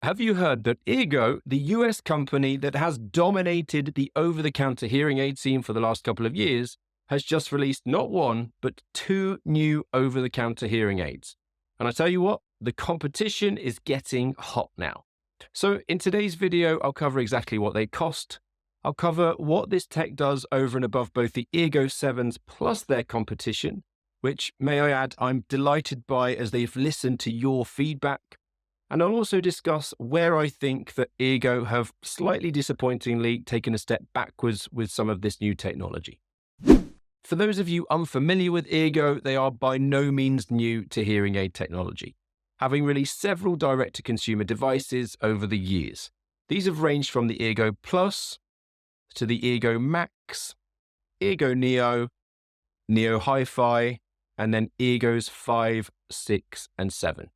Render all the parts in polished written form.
Have you heard that Eargo, the US company that has dominated the over-the-counter hearing aid scene for the last couple of years, has just released not one, but two new over-the-counter hearing aids? And I tell you what, the competition is getting hot now. So in today's video, I'll cover exactly what they cost. I'll cover what this tech does over and above both the Eargo 7s plus their competition, which, may I add, I'm delighted by as they've listened to your feedback. And I'll also discuss where I think that Eargo have slightly disappointingly taken a step backwards with some of this new technology. For those of you unfamiliar with Eargo, they are by no means new to hearing aid technology, having released several direct-to-consumer devices over the years. These have ranged from the Eargo Plus to the Eargo Max, Eargo Neo, Neo Hi-Fi, and then Eargos 5, 6, and 7.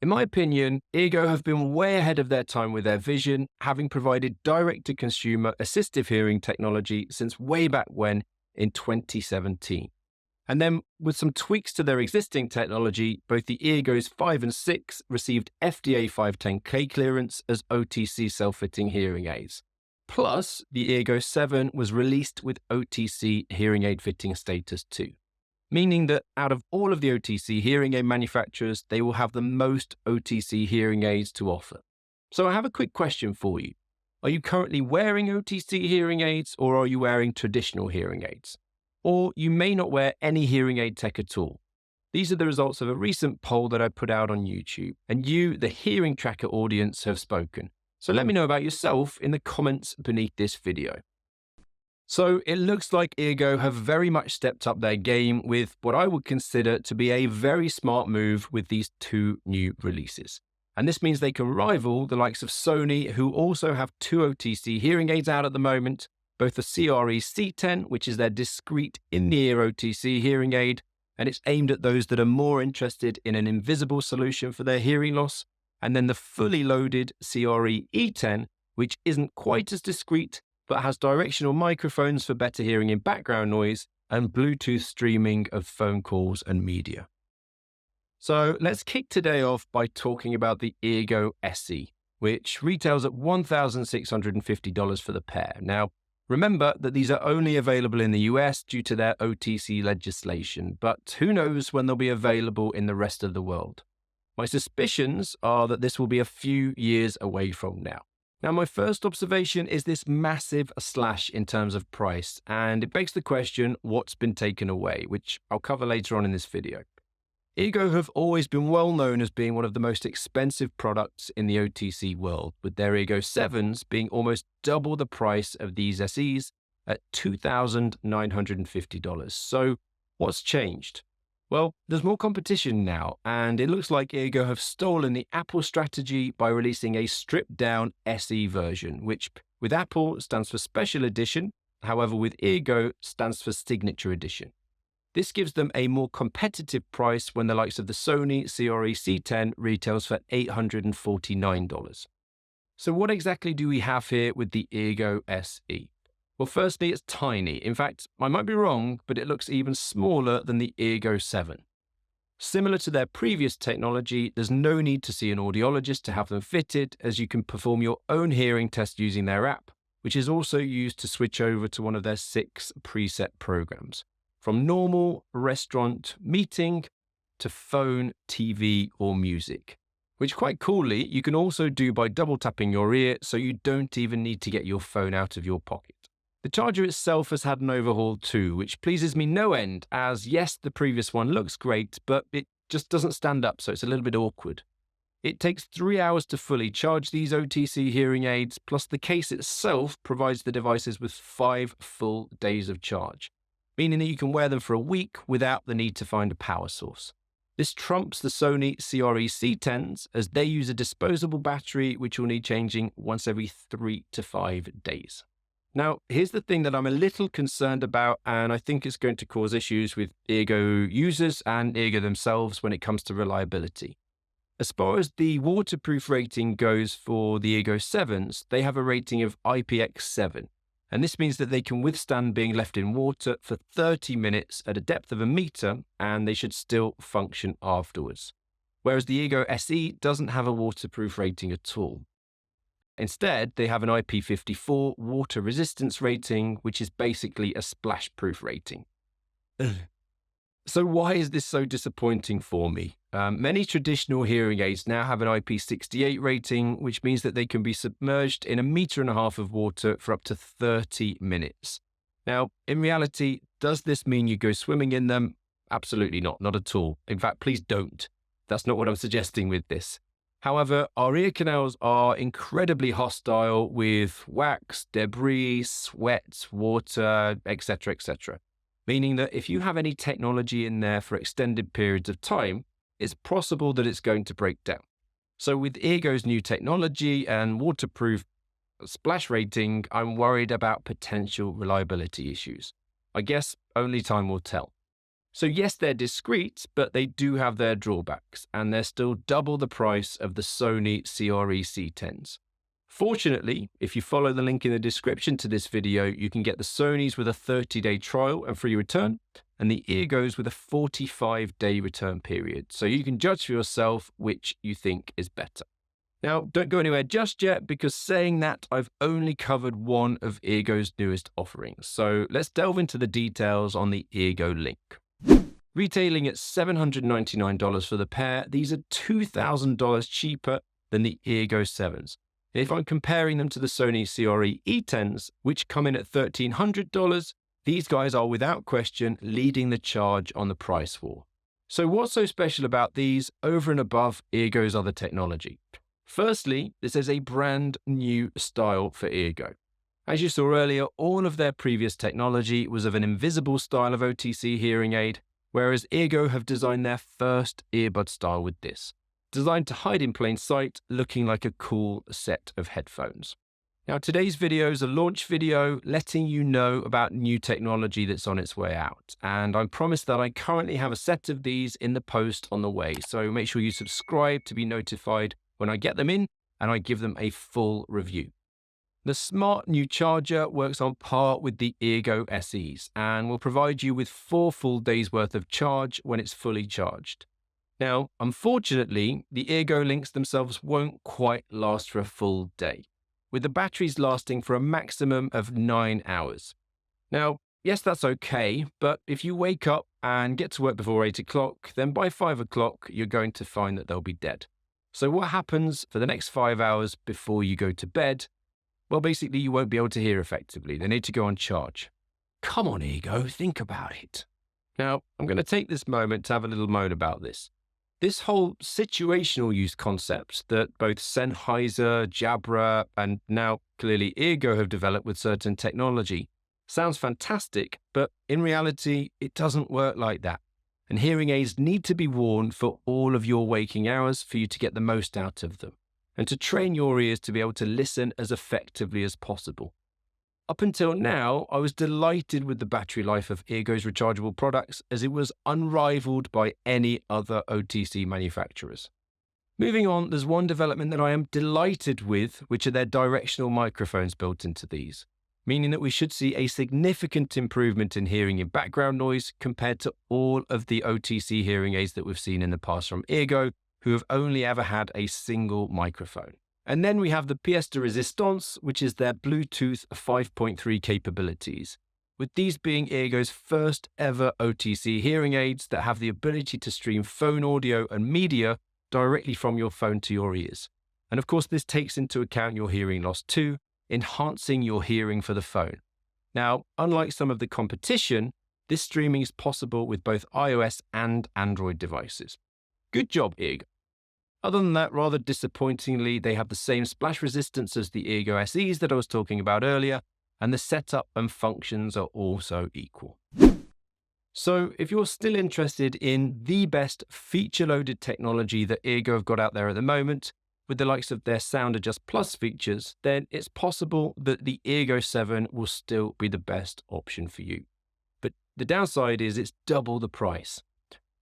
In my opinion, Eargo have been way ahead of their time with their vision, having provided direct-to-consumer assistive hearing technology since way back when in 2017. And then with some tweaks to their existing technology, both the Eargos 5 and 6 received FDA 510K clearance as OTC self-fitting hearing aids. Plus, the Eargo 7 was released with OTC hearing aid fitting status too, meaning that out of all of the OTC hearing aid manufacturers, they will have the most OTC hearing aids to offer. So I have a quick question for you. Are you currently wearing OTC hearing aids, or are you wearing traditional hearing aids? Or you may not wear any hearing aid tech at all. These are the results of a recent poll that I put out on YouTube, and you, the Hearing Tracker audience, have spoken. So let me know about yourself in the comments beneath this video. So it looks like Eargo have very much stepped up their game with what I would consider to be a very smart move with these two new releases. And this means they can rival the likes of Sony, who also have two OTC hearing aids out at the moment, both the CRE C10, which is their discreet in-ear OTC hearing aid, and it's aimed at those that are more interested in an invisible solution for their hearing loss, and then the fully loaded CRE E10, which isn't quite as discreet, but has directional microphones for better hearing in background noise and Bluetooth streaming of phone calls and media. So let's kick today off by talking about the Eargo SE, which retails at $1,650 for the pair. Now, remember that these are only available in the US due to their OTC legislation, but who knows when they'll be available in the rest of the world. My suspicions are that this will be a few years away from now. Now, my first observation is this massive slash in terms of price, and it begs the question, what's been taken away, which I'll cover later on in this video. Eargo have always been well known as being one of the most expensive products in the OTC world, with their Eargo 7s being almost double the price of these SEs at $2,950. So what's changed? Well, there's more competition now, and it looks like Eargo have stolen the Apple strategy by releasing a stripped-down SE version, which with Apple stands for Special Edition, however with Eargo stands for Signature Edition. This gives them a more competitive price when the likes of the Sony CRE C10 retails for $849. So what exactly do we have here with the Eargo SE? Well, firstly, it's tiny. In fact, I might be wrong, but it looks even smaller than the Eargo 7. Similar to their previous technology, there's no need to see an audiologist to have them fitted, as you can perform your own hearing test using their app, which is also used to switch over to one of their 6 preset programs, from normal, restaurant, meeting, to phone, TV, or music, which quite coolly, you can also do by double tapping your ear, so you don't even need to get your phone out of your pocket. The charger itself has had an overhaul too, which pleases me no end, as yes, the previous one looks great, but it just doesn't stand up, so it's a little bit awkward. It takes 3 hours to fully charge these OTC hearing aids, plus the case itself provides the devices with 5 full days of charge, meaning that you can wear them for a week without the need to find a power source. This trumps the Sony CRE C10s, as they use a disposable battery which will need changing once every 3 to 5 days. Now, here's the thing that I'm a little concerned about, and I think it's going to cause issues with Eargo users and Eargo themselves when it comes to reliability. As far as the waterproof rating goes for the Eargo 7s, they have a rating of IPX7, and this means that they can withstand being left in water for 30 minutes at a depth of a meter, and they should still function afterwards. whereas the Eargo SE doesn't have a waterproof rating at all. Instead, they have an IP54 water resistance rating, which is basically a splash-proof rating. So why is this so disappointing for me? Many traditional hearing aids now have an IP68 rating, which means that they can be submerged in 1.5 meters of water for up to 30 minutes. Now, in reality, does this mean you go swimming in them? Absolutely not at all. In fact, please don't. That's not what I'm suggesting with this. However, our ear canals are incredibly hostile with wax, debris, sweat, water, etc., etc. Meaning that if you have any technology in there for extended periods of time, it's possible that it's going to break down. So with Eargo's new technology and waterproof splash rating, I'm worried about potential reliability issues. I guess only time will tell. So yes, they're discreet, but they do have their drawbacks, and they're still double the price of the Sony CRE C10s. Fortunately, if you follow the link in the description to this video, you can get the Sonys with a 30-day trial and free return, and the Eargos with a 45-day return period. So you can judge for yourself which you think is better. Now, don't go anywhere just yet, because saying that, I've only covered one of Eargo's newest offerings. So let's delve into the details on the Eargo Link. Retailing at $799 for the pair, these are $2,000 cheaper than the Eargo 7s. If I'm comparing them to the Sony CRE E10s, which come in at $1,300, these guys are without question leading the charge on the price war. So what's so special about these over and above Eargo's other technology? Firstly, this is a brand new style for Eargo. As you saw earlier, all of their previous technology was of an invisible style of OTC hearing aid, whereas Eargo have designed their first earbud style with this, designed to hide in plain sight, looking like a cool set of headphones. Now, today's video is a launch video letting you know about new technology that's on its way out. And I promise that I currently have a set of these in the post on the way. So make sure you subscribe to be notified when I get them in and I give them a full review. The smart new charger works on par with the Eargo SEs and will provide you with 4 full days worth of charge when it's fully charged. Now, unfortunately, the Eargo links themselves won't quite last for a full day, with the batteries lasting for a maximum of 9 hours. Now, yes, that's okay, but if you wake up and get to work before 8 o'clock, then by 5 o'clock, you're going to find that they'll be dead. So what happens for the next 5 hours before you go to bed? Well, basically, you won't be able to hear effectively. They need to go on charge. Come on, Eargo, think about it. Now, I'm going to take this moment to have a little moan about this. This whole situational use concept that both Sennheiser, Jabra, and now clearly Eargo have developed with certain technology sounds fantastic, but in reality, it doesn't work like that. And hearing aids need to be worn for all of your waking hours for you to get the most out of them, and to train your ears to be able to listen as effectively as possible. Up until now, I was delighted with the battery life of Eargo's rechargeable products, as it was unrivaled by any other OTC manufacturers. Moving on, there's one development that I am delighted with, which are their directional microphones built into these, meaning that we should see a significant improvement in hearing in background noise compared to all of the OTC hearing aids that we've seen in the past from Eargo, who have only ever had a single microphone. And then we have the pièce de résistance, which is their Bluetooth 5.3 capabilities, with these being Eargo's first ever OTC hearing aids that have the ability to stream phone audio and media directly from your phone to your ears. And of course, this takes into account your hearing loss too, enhancing your hearing for the phone. Now, unlike some of the competition, this streaming is possible with both iOS and Android devices. Good job, Eargo. Other than that, rather disappointingly, they have the same splash resistance as the Eargo SEs that I was talking about earlier, and the setup and functions are also equal. So if you're still interested in the best feature-loaded technology that Eargo have got out there at the moment, with the likes of their Sound Adjust Plus features, then it's possible that the Eargo 7 will still be the best option for you. But the downside is it's double the price.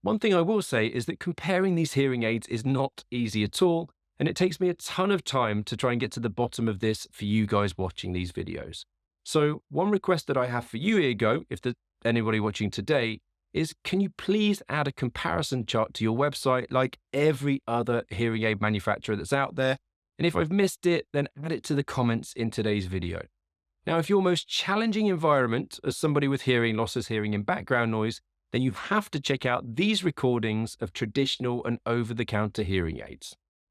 One thing I will say is that comparing these hearing aids is not easy at all, and it takes me a ton of time to try and get to the bottom of this for you guys watching these videos. So one request that I have for you, Eargo, if there's anybody watching today, is, can you please add a comparison chart to your website like every other hearing aid manufacturer that's out there? And if I've missed it, then add it to the comments in today's video. Now, if your most challenging environment as somebody with hearing loss is hearing in background noise, then you have to check out these recordings of traditional and over-the-counter hearing aids.